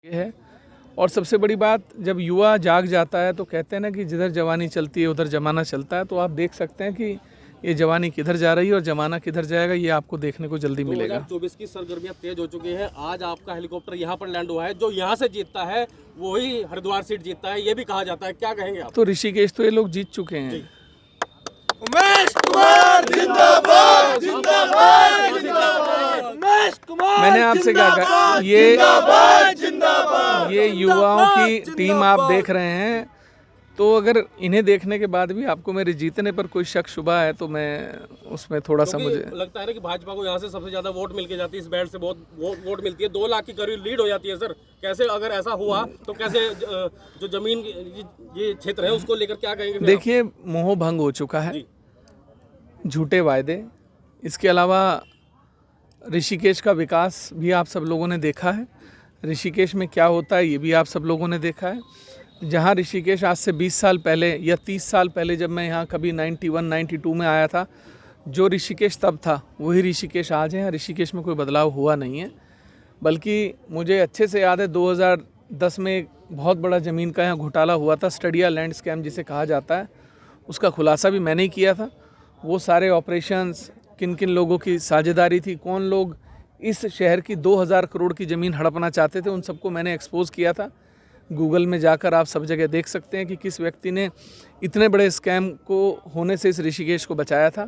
है। और सबसे बड़ी बात, जब युवा जाग जाता है तो कहते हैं ना कि जिधर जवानी चलती है उधर जमाना चलता है। तो आप देख सकते हैं कि ये जवानी किधर जा रही है और जमाना किधर जाएगा, ये आपको देखने को जल्दी मिलेगा। 2024 की सरगर्मियां तेज हो चुकी हैं। आज आपका हेलीकॉप्टर यहाँ पर लैंड हुआ है। जो यहाँ से जीतता है वही हरिद्वार सीट जीतता है, ये भी कहा जाता है। क्या कहेंगे आप? तो ऋषिकेश तो ये लोग जीत चुके हैं। उमेश कुमार जिंदाबाद, जिंदाबाद, जिंदाबाद। उमेश कुमार मैंने आपसे क्या कहा, ये युवाओं की टीम आप देख रहे हैं। तो अगर इन्हें देखने के बाद भी आपको मेरे जीतने पर कोई शक शुबा है तो मैं उसमें थोड़ा सा मुझे लगता है ना कि भाजपा को यहाँ से सबसे ज्यादा वोट मिल के जाती है। इस बैंड से बहुत वोट मिलती है, 2 लाख की करीब लीड हो जाती है। सर कैसे, अगर ऐसा हुआ तो कैसे जो जमीन ये क्षेत्र है उसको लेकर क्या कहेंगे? देखिए, मोह भंग हो चुका है, झूठे वायदे, इसके अलावा ऋषिकेश का विकास भी आप सब लोगों ने देखा है। ऋषिकेश में क्या होता है ये भी आप सब लोगों ने देखा है। जहाँ ऋषिकेश आज से 20 साल पहले या 30 साल पहले जब मैं यहाँ कभी 91-92 में आया था, जो ऋषिकेश तब था वही ऋषिकेश आज है। यहाँ ऋषिकेश में कोई बदलाव हुआ नहीं है, बल्कि मुझे अच्छे से याद है 2010 में एक बहुत बड़ा ज़मीन का यहाँ घोटाला हुआ था, स्टडिया लैंड स्कैम जिसे कहा जाता है। उसका खुलासा भी मैंने ही किया था। वो सारे ऑपरेशंस, किन किन लोगों की साझेदारी थी, कौन लोग इस शहर की 2000 करोड़ की ज़मीन हड़पना चाहते थे, उन सबको मैंने एक्सपोज़ किया था। गूगल में जाकर आप सब जगह देख सकते हैं कि किस व्यक्ति ने इतने बड़े स्कैम को होने से इस ऋषिकेश को बचाया था।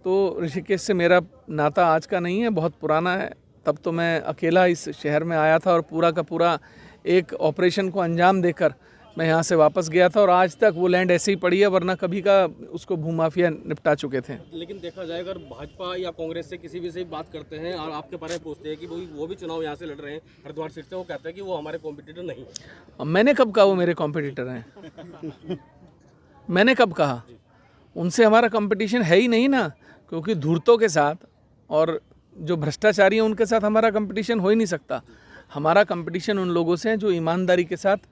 तो ऋषिकेश से मेरा नाता आज का नहीं है, बहुत पुराना है। तब तो मैं अकेला इस शहर में आया था और पूरा का पूरा एक ऑपरेशन को अंजाम देकर मैं यहाँ से वापस गया था, और आज तक वो लैंड ऐसे ही पड़ी है, वरना कभी का उसको भूमाफिया निपटा चुके थे। लेकिन देखा जाए अगर भाजपा या कांग्रेस से किसी भी से बात करते हैं और आपके बारे में पूछते हैं कि वो भी चुनाव यहाँ से लड़ रहे हैं हरिद्वार सीट से, वो कहते हैं कि वो हमारे कॉम्पिटिटर नहीं। मैंने कब कहा वो मेरे कॉम्पिटिटर हैं? मैंने कब कहा? उनसे हमारा कंपटीशन है ही नहीं ना, क्योंकि धूर्तों के साथ और जो भ्रष्टाचारी हैं उनके साथ हमारा कंपटीशन हो ही नहीं सकता। हमारा कंपटीशन उन लोगों से है जो ईमानदारी के साथ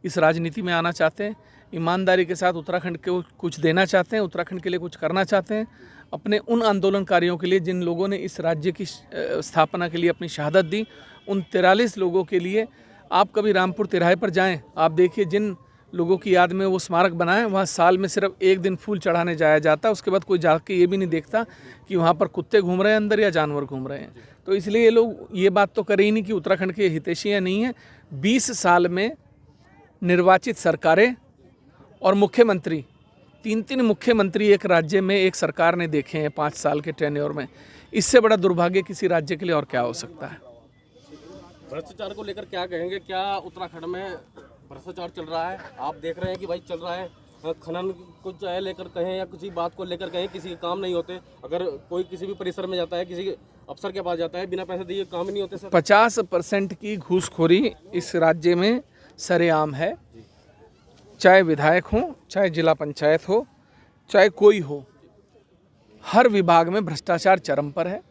इस राजनीति में आना चाहते हैं, ईमानदारी के साथ उत्तराखंड को कुछ देना चाहते हैं, उत्तराखंड के लिए कुछ करना चाहते हैं, अपने उन आंदोलनकारियों के लिए जिन लोगों ने इस राज्य की स्थापना के लिए अपनी शहादत दी। उन 43 लोगों के लिए आप कभी रामपुर तिराहे पर जाएं, आप देखिए जिन लोगों की याद में वो स्मारक बना है, वहाँ साल में सिर्फ एक दिन फूल चढ़ाने जाया जाता है। उसके बाद कोई जाके ये भी नहीं देखता कि वहाँ पर कुत्ते घूम रहे हैं अंदर या जानवर घूम रहे हैं। तो इसलिए ये लोग ये बात तो करे ही नहीं कि उत्तराखंड के हितैषी या नहीं है। 20 साल में निर्वाचित सरकारें और मुख्यमंत्री, 3 मुख्यमंत्री एक राज्य में एक सरकार ने देखे हैं 5 साल के टेन्योर में। इससे बड़ा दुर्भाग्य किसी राज्य के लिए और क्या हो सकता है? भ्रष्टाचार को लेकर क्या कहेंगे? क्या उत्तराखंड में भ्रष्टाचार चल रहा है? आप देख रहे हैं कि भाई चल रहा है, खनन को चाहे लेकर कहें या किसी बात को लेकर कहें, किसी के काम नहीं होते। अगर कोई किसी भी परिसर में जाता है, किसी अफसर के पास जाता है, बिना पैसे दिए काम नहीं होते। सर 50% की घूसखोरी इस राज्य में सरेआम है, चाहे विधायक हो, चाहे जिला पंचायत हो, चाहे कोई हो, हर विभाग में भ्रष्टाचार चरम पर है।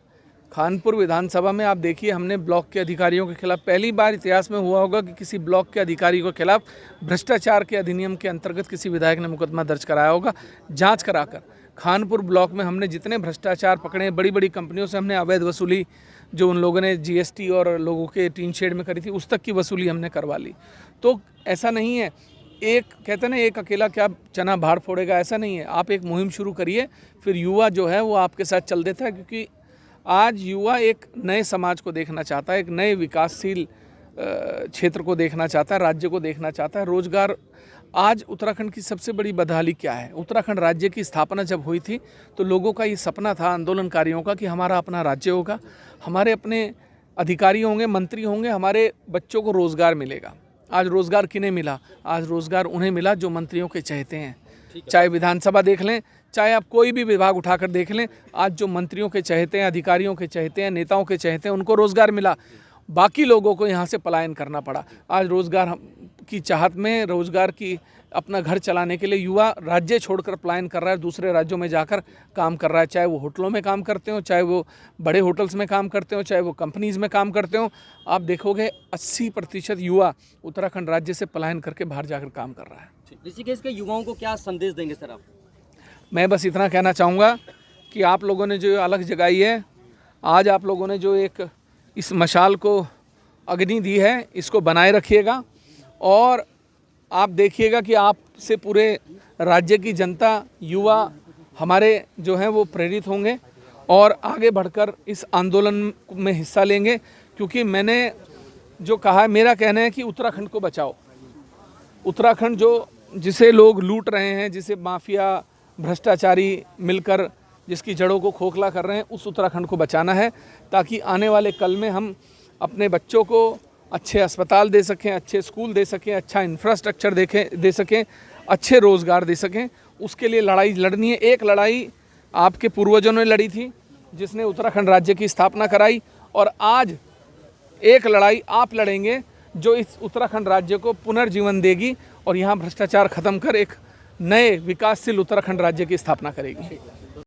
खानपुर विधानसभा में आप देखिए, हमने ब्लॉक के अधिकारियों के खिलाफ, पहली बार इतिहास में हुआ होगा कि किसी ब्लॉक के अधिकारी के खिलाफ भ्रष्टाचार के अधिनियम के अंतर्गत किसी विधायक ने मुकदमा दर्ज कराया होगा। जांच कराकर खानपुर ब्लॉक में हमने जितने भ्रष्टाचार पकड़े, बड़ी बड़ी कंपनियों से हमने अवैध वसूली, जो उन लोगों ने जीएसटी और लोगों के टीन शेड में करी थी, उस तक की वसूली हमने करवा ली। तो ऐसा नहीं है, एक कहते हैं ना एक अकेला क्या चना भाड़ फोड़ेगा, ऐसा नहीं है। आप एक मुहिम शुरू करिए, फिर युवा जो है वो आपके साथ चल देता है। क्योंकि आज युवा एक नए समाज को देखना चाहता है, एक नए विकासशील क्षेत्र को देखना चाहता है, राज्य को देखना चाहता है। रोजगार, आज उत्तराखंड की सबसे बड़ी बदहाली क्या है? उत्तराखंड राज्य की स्थापना जब हुई थी तो लोगों का ये सपना था, आंदोलनकारियों का, कि हमारा अपना राज्य होगा, हमारे अपने अधिकारी होंगे, मंत्री होंगे, हमारे बच्चों को रोज़गार मिलेगा। आज रोज़गार किन्हें मिला? आज रोज़गार उन्हें मिला जो मंत्रियों के चहेते हैं। चाहे विधानसभा देख लें, चाहे आप कोई भी विभाग उठाकर देख लें, आज जो मंत्रियों के चहेते हैं, अधिकारियों के चहेते हैं, नेताओं के चहेते हैं, उनको रोज़गार मिला। बाकी लोगों को यहाँ से पलायन करना पड़ा। आज रोज़गार की चाहत में, रोज़गार की अपना घर चलाने के लिए युवा राज्य छोड़कर पलायन कर रहा है, दूसरे राज्यों में जाकर काम कर रहा है। चाहे वो होटलों में काम करते हो, चाहे वो बड़े होटल्स में काम करते हो, चाहे वो कंपनीज़ में काम करते हो। आप देखोगे 80% युवा उत्तराखंड राज्य से पलायन करके बाहर जाकर काम कर रहा है। ऋषिकेश के युवाओं को क्या संदेश देंगे सर आप? मैं बस इतना कहना चाहूँगा कि आप लोगों ने जो अलग जगाई है, आज आप लोगों ने जो एक इस मशाल को अग्नि दी है, इसको बनाए रखिएगा और आप देखिएगा कि आपसे पूरे राज्य की जनता, युवा हमारे जो हैं वो प्रेरित होंगे और आगे बढ़कर इस आंदोलन में हिस्सा लेंगे। क्योंकि मैंने जो कहा है, मेरा कहना है कि उत्तराखंड को बचाओ। उत्तराखंड जिसे लोग लूट रहे हैं, जिसे माफिया भ्रष्टाचारी मिलकर जिसकी जड़ों को खोखला कर रहे हैं, उस उत्तराखंड को बचाना है, ताकि आने वाले कल में हम अपने बच्चों को अच्छे अस्पताल दे सकें, अच्छे स्कूल दे सकें, अच्छा इंफ्रास्ट्रक्चर दे सकें, अच्छे रोज़गार दे सकें। उसके लिए लड़ाई लड़नी है। एक लड़ाई आपके पूर्वजों ने लड़ी थी, जिसने उत्तराखंड राज्य की स्थापना कराई, और आज एक लड़ाई आप लड़ेंगे जो इस उत्तराखंड राज्य को पुनर्जीवन देगी और यहाँ भ्रष्टाचार खत्म कर एक नए विकासशील उत्तराखंड राज्य की स्थापना करेगी।